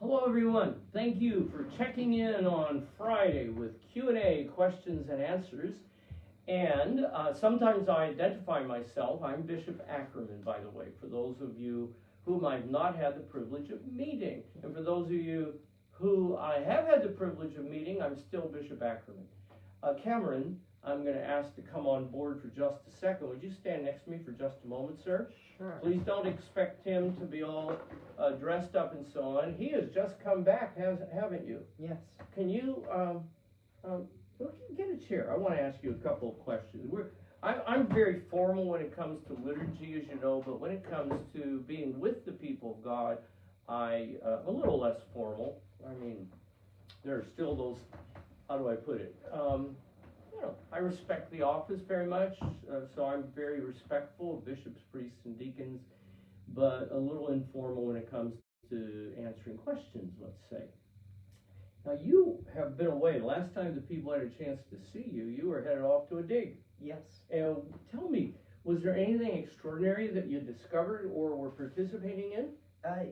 Hello everyone. Thank you for checking in on Friday with Q&A, questions and answers. And sometimes I identify myself. I'm Bishop Ackerman, by the way, for those of you whom I've not had the privilege of meeting. And for those of you who I have had the privilege of meeting, I'm still Bishop Ackerman. Cameron, I'm going to ask to come on board for just a second. Would you stand next to me for just a moment, sir? Sure. Please don't expect him to be all dressed up and so on. He has just come back, haven't you? Yes. Can you get a chair? I want to ask you a couple of questions. I'm very formal when it comes to liturgy, as you know, but when it comes to being with the people of God, I'm a little less formal. I mean, there are still those, how do I put it? I respect the office very much, so I'm very respectful of bishops, priests, and deacons, but a little informal when it comes to answering questions, let's say. Now, you have been away. The last time the people had a chance to see you, you were headed off to a dig. Yes. And tell me, was there anything extraordinary that you discovered or were participating in?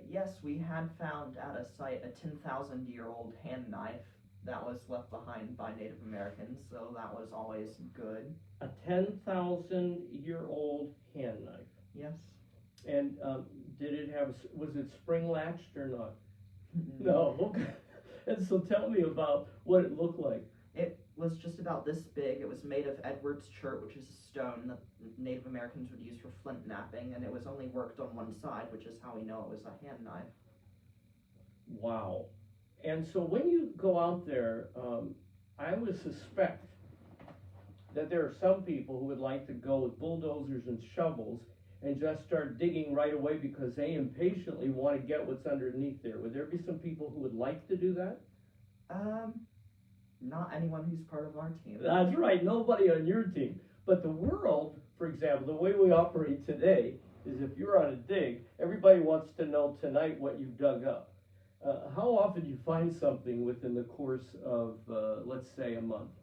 Yes, we had found at a site a 10,000-year-old hand knife that was left behind by Native Americans, so that was always good. A 10,000-year-old hand knife. Yes. And was it spring latched or not? No. Okay. And so tell me about what it looked like. It was just about this big. It was made of Edward's chert, which is a stone that Native Americans would use for flint knapping, and it was only worked on one side, which is how we know it was a hand knife. Wow. And so when you go out there, I would suspect that there are some people who would like to go with bulldozers and shovels and just start digging right away because they impatiently want to get what's underneath there. Would there be some people who would like to do that? Not anyone who's part of our team. That's right, nobody on your team. But the world, for example, the way we operate today is if you're on a dig, everybody wants to know tonight what you've dug up. How often do you find something within the course of, let's say, a month?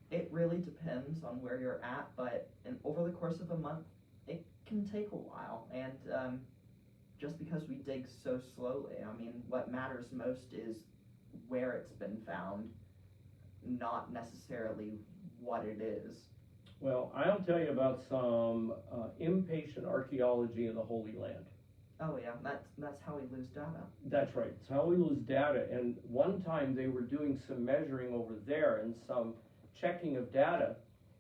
It really depends on where you're at, but over the course of a month, it can take a while. And just because we dig so slowly, I mean, what matters most is where it's been found, not necessarily what it is. Well, I'll tell you about some impatient archaeology in the Holy Land. Oh yeah, that's how we lose data. That's right. It's how we lose data. And one time they were doing some measuring over there and some checking of data,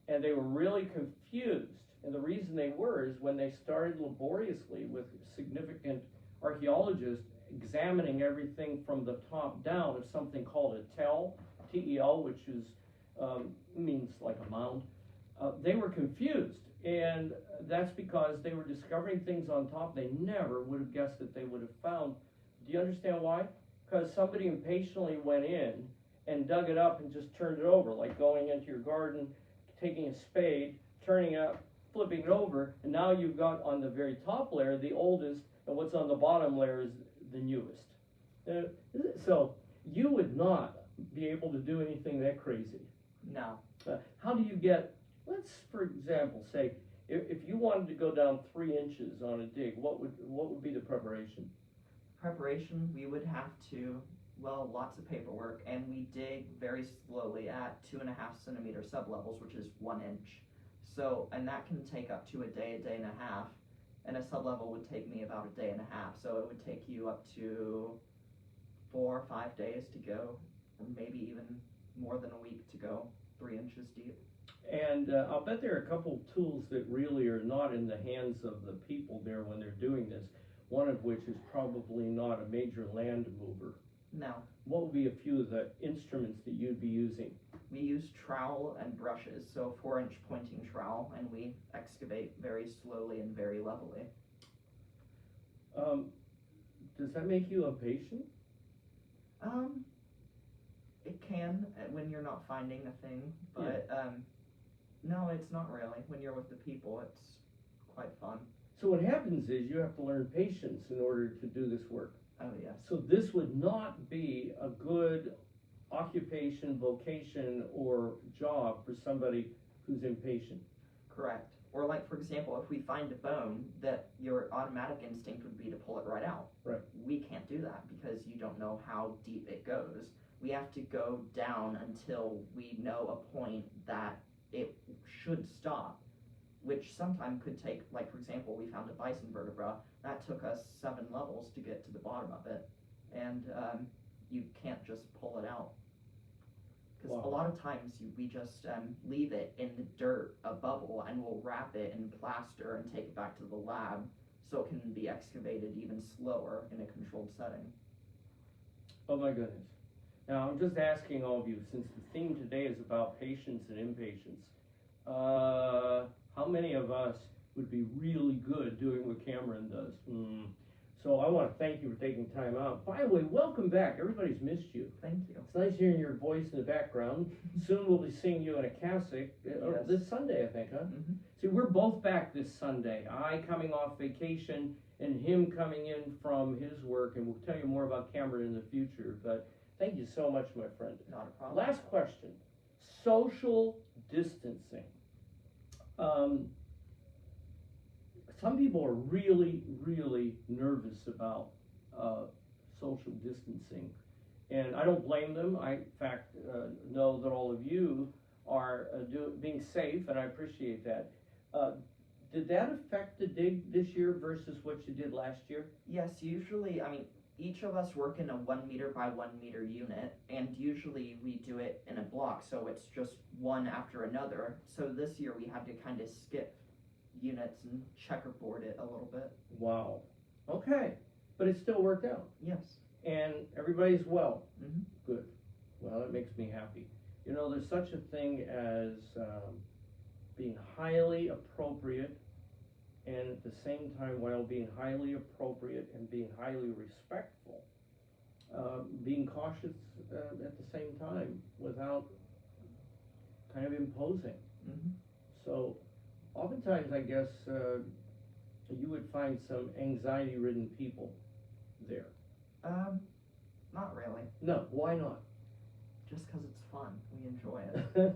and they were really confused. And the reason they were is when they started laboriously with significant archaeologists examining everything from the top down of something called a tell, T-E-L, which is means like a mound. They were confused. And that's because they were discovering things on top they never would have guessed that they would have found. Do you understand why? Because somebody impatiently went in and dug it up and just turned it over, like going into your garden, taking a spade, turning it up, flipping it over, and now you've got on the very top layer the oldest, and what's on the bottom layer is the newest. So you would not be able to do anything that crazy. No. How do you get, let's, for example, say, if you wanted to go down 3 inches on a dig, what would be the preparation? Preparation, we would have to, well, lots of paperwork, and we dig very slowly at 2.5 centimeter sublevels, which is 1 inch. So, and that can take up to a day and a half, and a sublevel would take me about a day and a half. So it would take you up to 4 or 5 days to go, or maybe even more than a week to go 3 inches deep. And I'll bet there are a couple tools that really are not in the hands of the people there when they're doing this, one of which is probably not a major land mover. No. What would be a few of the instruments that you'd be using? We use trowel and brushes, so 4-inch pointing trowel, and we excavate very slowly and very levelly. Does that make you impatient? It can when you're not finding a thing, but no, it's not really. When you're with the people, it's quite fun. So what happens is you have to learn patience in order to do this work. Oh yes. So this would not be a good occupation, vocation, or job for somebody who's impatient. Correct. Or like, for example, if we find a bone, that your automatic instinct would be to pull it right out. Right. We can't can't do that because you don't know how deep it goes. We have to go down until we know a point that it should stop, which sometimes could take, like for example, we found a bison vertebra. That took us 7 levels to get to the bottom of it, and you can't just pull it out. Because Wow. a lot of times we just leave it in the dirt, a bubble, and we'll wrap it in plaster and take it back to the lab so it can be excavated even slower in a controlled setting. Oh my goodness. Now, I'm just asking all of you, since the theme today is about patience and impatience, how many of us would be really good doing what Cameron does? So I want to thank you for taking time out. By the way, welcome back. Everybody's missed you. Thank you. It's nice hearing your voice in the background. Soon we'll be seeing you in a cassock. Yes. This Sunday, I think, huh? Mm-hmm. See, we're both back this Sunday. I coming off vacation and him coming in from his work, and we'll tell you more about Cameron in the future. But thank you so much, my friend. Not a problem. Last question. Social distancing. Some people are really, really nervous about social distancing, and I don't blame them. I, in fact, know that all of you are being safe, and I appreciate that. Did that affect the dig this year versus what you did last year? Yes, usually, I mean, each of us work in a 1 meter by 1 meter unit, and usually we do it in a block, so it's just one after another. So this year we had to kind of skip units and checkerboard it a little bit. Wow. Okay. But it still worked out. Yes. And everybody's well. Mm-hmm. Good. Well, that makes me happy. You know, there's such a thing as being highly appropriate, and at the same time, while being highly appropriate and being highly respectful, being cautious at the same time without kind of imposing. Mm-hmm. So oftentimes, I guess, you would find some anxiety-ridden people there. Not really. No, why not? Just because it's fun. We enjoy it.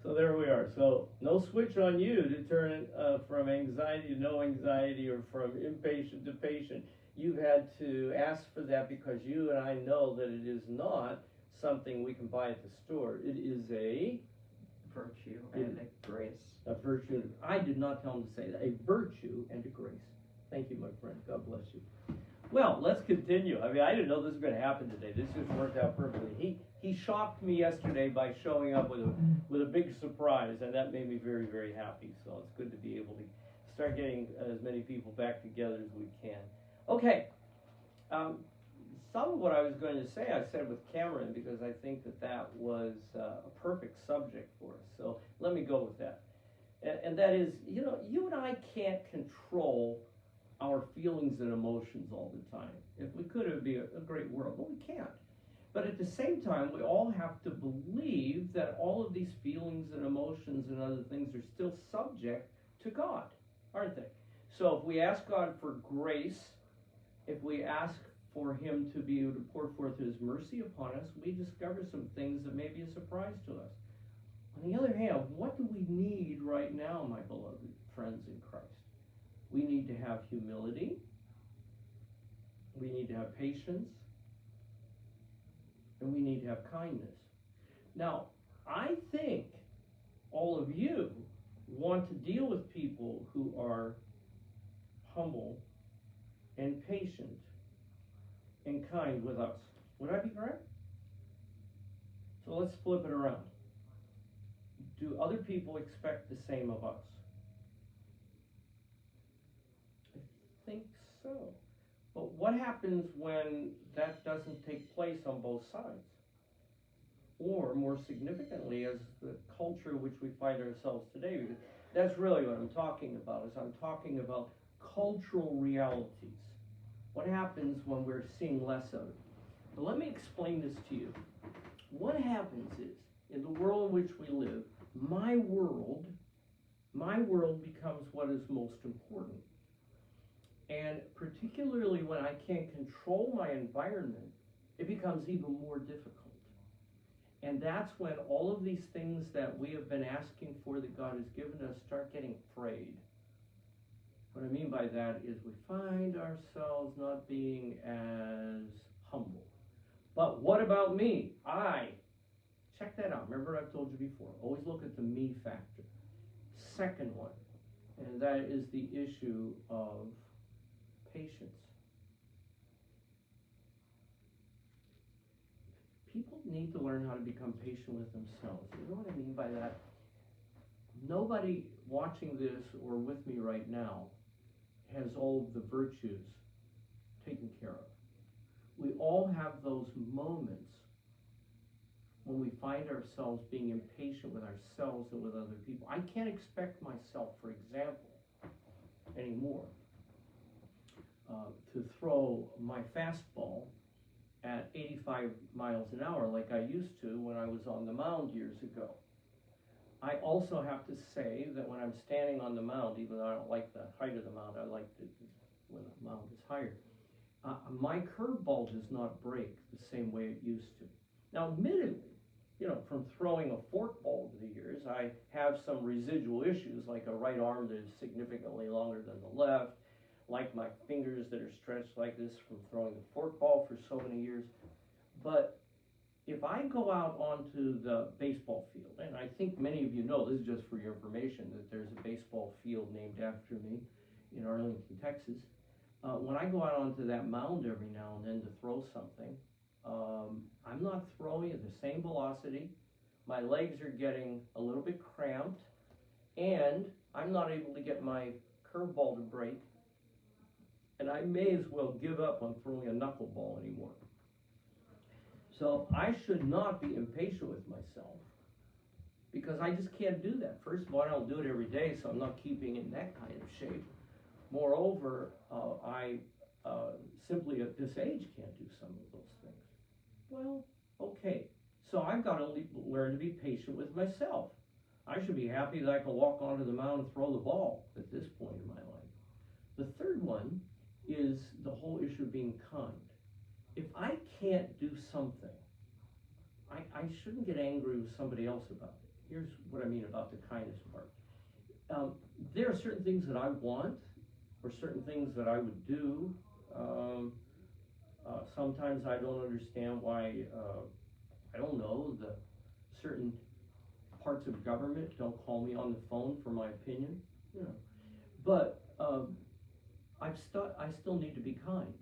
So there we are. So no switch on you to turn it from anxiety to no anxiety, or from impatient to patient. You've had to ask for that because you and I know that it is not something we can buy at the store. It is a Virtue and a grace. A virtue. I did not tell him to say that. A virtue and a grace. Thank you, my friend. God bless you. Well, let's continue. I mean, I didn't know this was going to happen today. This just worked out perfectly. He shocked me yesterday by showing up with a big surprise, and that made me very, very happy. So it's good to be able to start getting as many people back together as we can. Okay. Some of what I was going to say, I said with Cameron, because I think that was a perfect subject for us. So let me go with that. And that is, you know, you and I can't control our feelings and emotions all the time. If we could, it would be a great world, but we can't. But at the same time, we all have to believe that all of these feelings and emotions and other things are still subject to God, aren't they? So if we ask God for grace, if we ask for Him to be able to pour forth His mercy upon us, we discover some things that may be a surprise to us. On the other hand, what do we need right now, my beloved friends in Christ? We need to have humility. We need to have patience. And we need to have kindness. Now, I think all of you want to deal with people who are humble and patient and kind with us. Would I be correct? So let's flip it around. Do other people expect the same of us? I think so. But what happens when that doesn't take place on both sides? Or, more significantly, as the culture in which we find ourselves today, because that's really what I'm talking about, is I'm talking about cultural realities. What happens when we're seeing less of it? But let me explain this to you. What happens is, in the world in which we live, my world becomes what is most important. And particularly when I can't control my environment, it becomes even more difficult. And that's when all of these things that we have been asking for that God has given us start getting frayed. What I mean by that is we find ourselves not being as humble. But what about me? Check that out. Remember I've told you before, always look at the me factor. Second one, and that is the issue of patience. People need to learn how to become patient with themselves. You know what I mean by that? Nobody watching this or with me right now has all of the virtues taken care of. We all have those moments when we find ourselves being impatient with ourselves and with other people. I can't expect myself, for example, anymore, to throw my fastball at 85 miles an hour like I used to when I was on the mound years ago. I also have to say that when I'm standing on the mound, even though I don't like the height of the mound, I like it when the mound is higher, my curveball does not break the same way it used to. Now, admittedly, from throwing a forkball over the years, I have some residual issues, like a right arm that is significantly longer than the left, like my fingers that are stretched like this from throwing the forkball for so many years. But if I go out onto the baseball field, and I think many of you know, this is just for your information, that there's a baseball field named after me in Arlington, Texas. When I go out onto that mound every now and then to throw something, I'm not throwing at the same velocity. My legs are getting a little bit cramped, and I'm not able to get my curveball to break, and I may as well give up on throwing a knuckleball anymore. So I should not be impatient with myself, because I just can't do that. First of all, I don't do it every day, so I'm not keeping in that kind of shape. Moreover, I simply at this age can't do some of those things. Well, okay, so I've got to learn to be patient with myself. I should be happy that I can walk onto the mound and throw the ball at this point in my life. The third one is the whole issue of being kind. If I can't do something, I shouldn't get angry with somebody else about it. Here's what I mean about the kindness part. There are certain things that I want, or certain things that I would do. Sometimes I don't understand why, I don't know, the certain parts of government don't call me on the phone for my opinion, But I still need to be kind.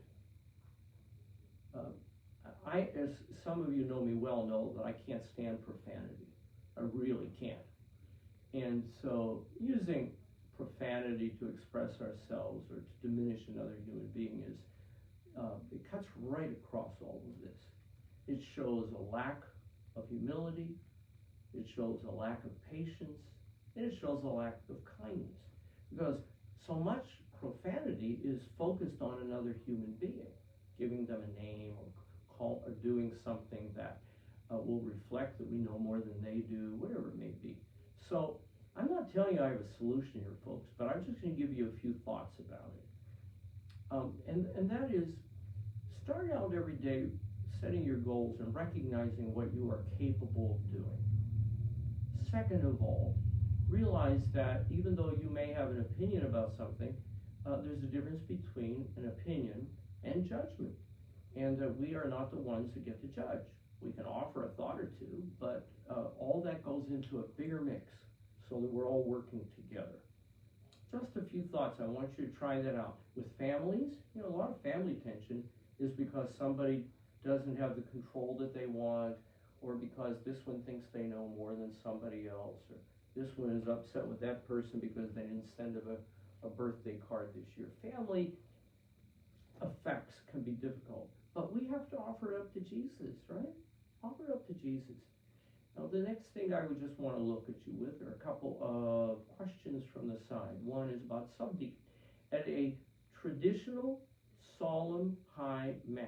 As some of you know me well, know that I can't stand profanity. I really can't. And so using profanity to express ourselves or to diminish another human being is, it cuts right across all of this. It shows a lack of humility, it shows a lack of patience, and it shows a lack of kindness. Because so much profanity is focused on another human being, giving them a name or doing something that will reflect that we know more than they do, whatever it may be. So I'm not telling you I have a solution here, folks, but I'm just going to give you a few thoughts about it. And that is, start out every day setting your goals and recognizing what you are capable of doing. Second of all, realize that even though you may have an opinion about something, there's a difference between an opinion and judgment, and that we are not the ones that get to judge. We can offer a thought or two, but all that goes into a bigger mix so that we're all working together. Just a few thoughts. I want you to try that out. With families, a lot of family tension is because somebody doesn't have the control that they want, or because this one thinks they know more than somebody else, or this one is upset with that person because they didn't send a birthday card this year. Family effects can be difficult, but we have to offer it up to Jesus, right? Offer it up to Jesus. Now, the next thing I would just want to look at you with are a couple of questions from the side. One is about subdeacon. At a traditional solemn high mass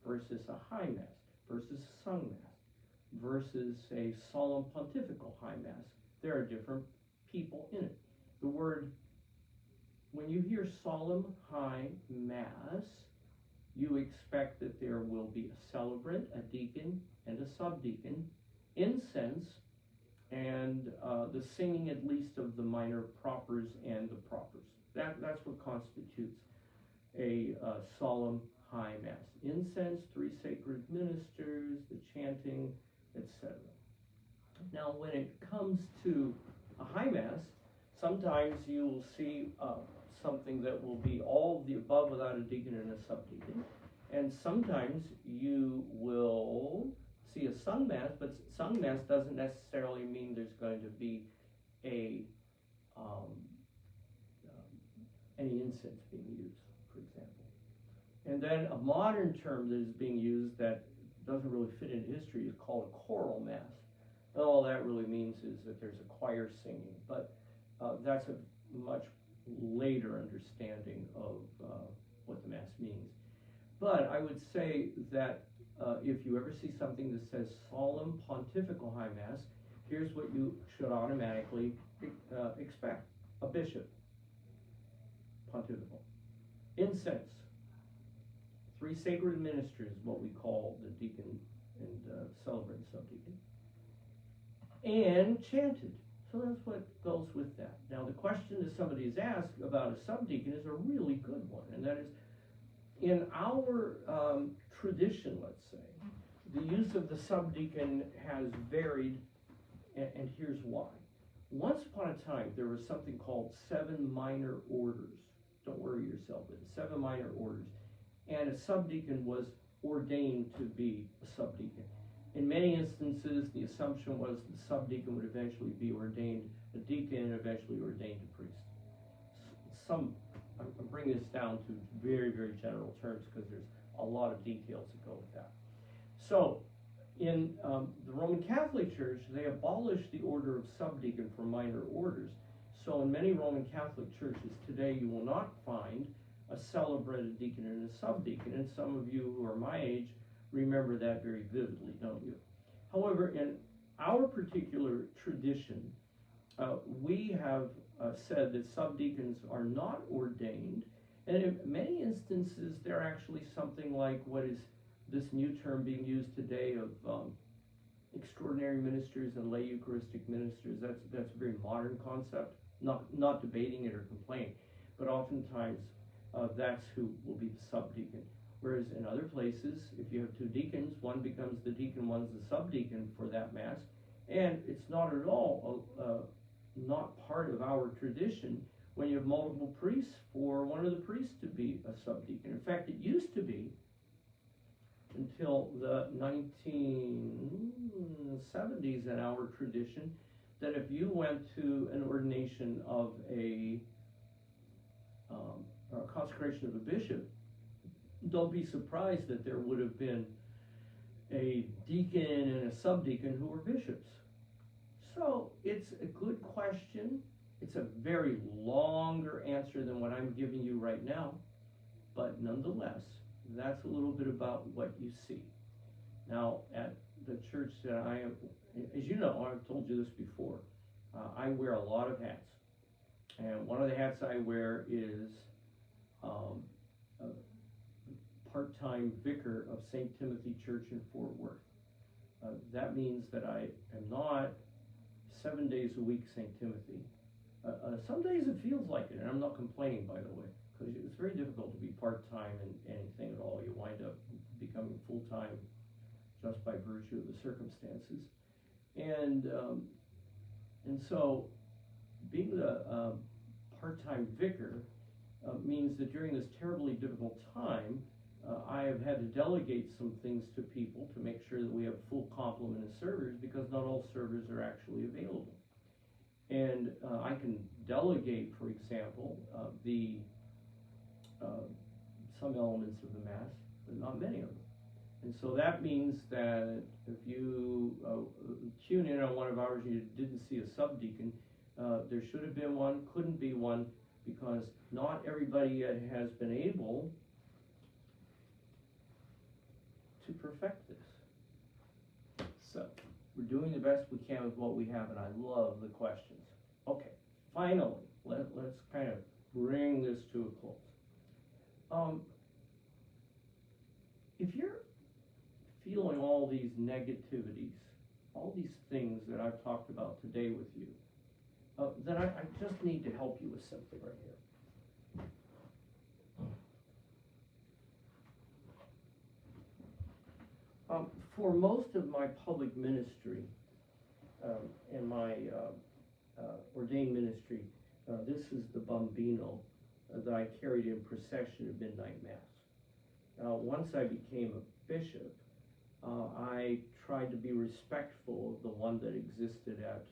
versus a high mass versus a sung mass versus a solemn pontifical high mass, there are different people in it. The word, when you hear solemn high mass, you expect that there will be a celebrant, a deacon, and a subdeacon, incense, and the singing at least of the minor propers and the propers. That's what constitutes a solemn high mass. Incense, 3 sacred ministers, the chanting, etc. Now, when it comes to a high mass, sometimes you'll see something that will be all of the above without a deacon and a subdeacon. And sometimes you will see a sung mass, but sung mass doesn't necessarily mean there's going to be a any incense being used, for example. And then a modern term that is being used that doesn't really fit into history is called a choral mass. And all that really means is that there's a choir singing, but that's a much later understanding of what the mass means. But I would say that if you ever see something that says solemn pontifical high mass, here's what you should automatically expect: a bishop, pontifical, incense, 3 sacred ministers, what we call the deacon and celebrant and subdeacon, and chanted. So that's what goes with that. Now, the question that somebody has asked about a subdeacon is a really good one, and that is, in our tradition, let's say, the use of the subdeacon has varied, and here's why. Once upon a time, there was something called 7 minor orders. Don't worry yourself with it. 7 minor orders. And a subdeacon was ordained to be a subdeacon. In many instances, the assumption was the subdeacon would eventually be ordained a deacon and eventually ordained a priest. I'm bringing this down to very, very general terms because there's a lot of details that go with that. So, in the Roman Catholic Church, they abolished the order of subdeacon for minor orders. So in many Roman Catholic churches today, you will not find a celebrant, a deacon, and a subdeacon. And some of you who are my age remember that very vividly, don't you? However, in our particular tradition, we have said that subdeacons are not ordained, and in many instances, they're actually something like what is this new term being used today of extraordinary ministers and lay Eucharistic ministers. That's a very modern concept. Not debating it or complaining, but oftentimes that's who will be the subdeacon. Whereas in other places, if you have 2 deacons, one becomes the deacon, one's the subdeacon for that mass, and it's not at all not part of our tradition when you have multiple priests for one of the priests to be a subdeacon. In fact, it used to be until the 1970s in our tradition that if you went to an ordination of a consecration of a bishop, don't be surprised that there would have been a deacon and a subdeacon who were bishops. So it's a good question. It's a very longer answer than what I'm giving you right now, but nonetheless, that's a little bit about what you see. Now, at the church that I am, as you know, I've told you this before, I wear a lot of hats. And one of the hats I wear is a part-time vicar of St. Timothy Church in Fort Worth. That means that I am not 7 days a week St. Timothy. Some days it feels like it, and I'm not complaining, by the way, because it's very difficult to be part-time in anything at all. You wind up becoming full-time just by virtue of the circumstances. And so being the part-time vicar means that during this terribly difficult time, I have had to delegate some things to people to make sure that we have full complement of servers, because not all servers are actually available. And I can delegate, for example, some elements of the Mass, but not many of them. And so that means that if you tune in on one of ours and you didn't see a subdeacon, there should have been one, couldn't be one, because not everybody yet has been able to perfect this. So, we're doing the best we can with what we have, and I love the questions. Okay, finally, let's kind of bring this to a close. If you're feeling all these negativities, all these things that I've talked about today with you, then I just need to help you with something right here. For most of my public ministry, and my ordained ministry, this is the Bambino that I carried in procession at midnight mass. Once I became a bishop, I tried to be respectful of the one that existed at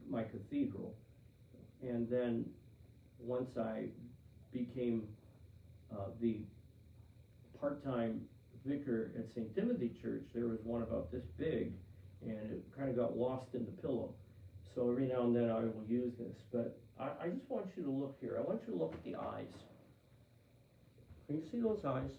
my cathedral. And then once I became the part-time vicar at St. Timothy Church, there was one about this big, and it kind of got lost in the pillow. So every now and then I will use this, but I just want you to look here. I want you to look at the eyes. Can you see those eyes?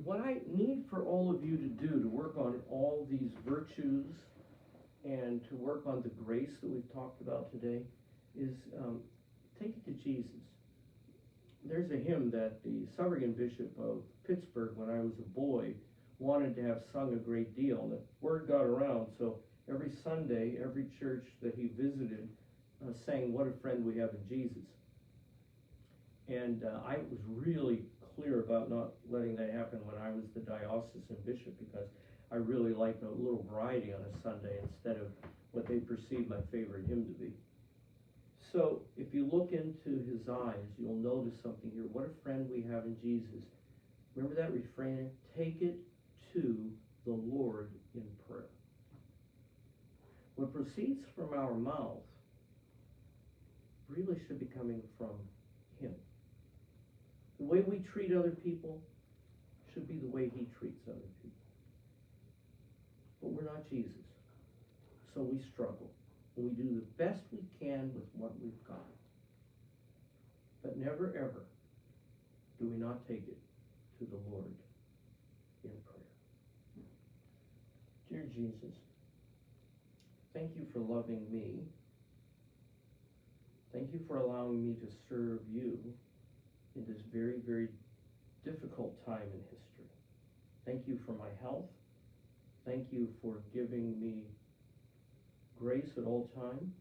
What I need for all of you to do to work on all these virtues and to work on the grace that we've talked about today is take it to Jesus. There's a hymn that the Suffragan Bishop of Pittsburgh, when I was a boy, wanted to have sung a great deal, and the word got around, so every Sunday, every church that he visited sang "What a Friend We Have in Jesus." And I was really clear about not letting that happen when I was the diocesan bishop, because I really liked a little variety on a Sunday instead of what they perceived my favorite hymn to be. So if you look into his eyes, you'll notice something here. What a friend we have in Jesus. Remember that refrain? Take it to the Lord in prayer. What proceeds from our mouth really should be coming from him. The way we treat other people should be the way he treats other people. But we're not Jesus. So we struggle. And we do the best we can with what we've got. But never ever do we not take it to the Lord in prayer. Dear Jesus, thank you for loving me. Thank you for allowing me to serve you in this very, very difficult time in history. Thank you for my health. Thank you for giving me grace at all time.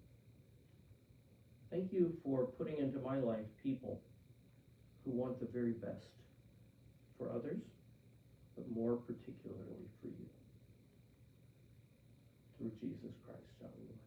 Thank you for putting into my life people who want the very best for others, but more particularly for you. Through Jesus Christ our Lord.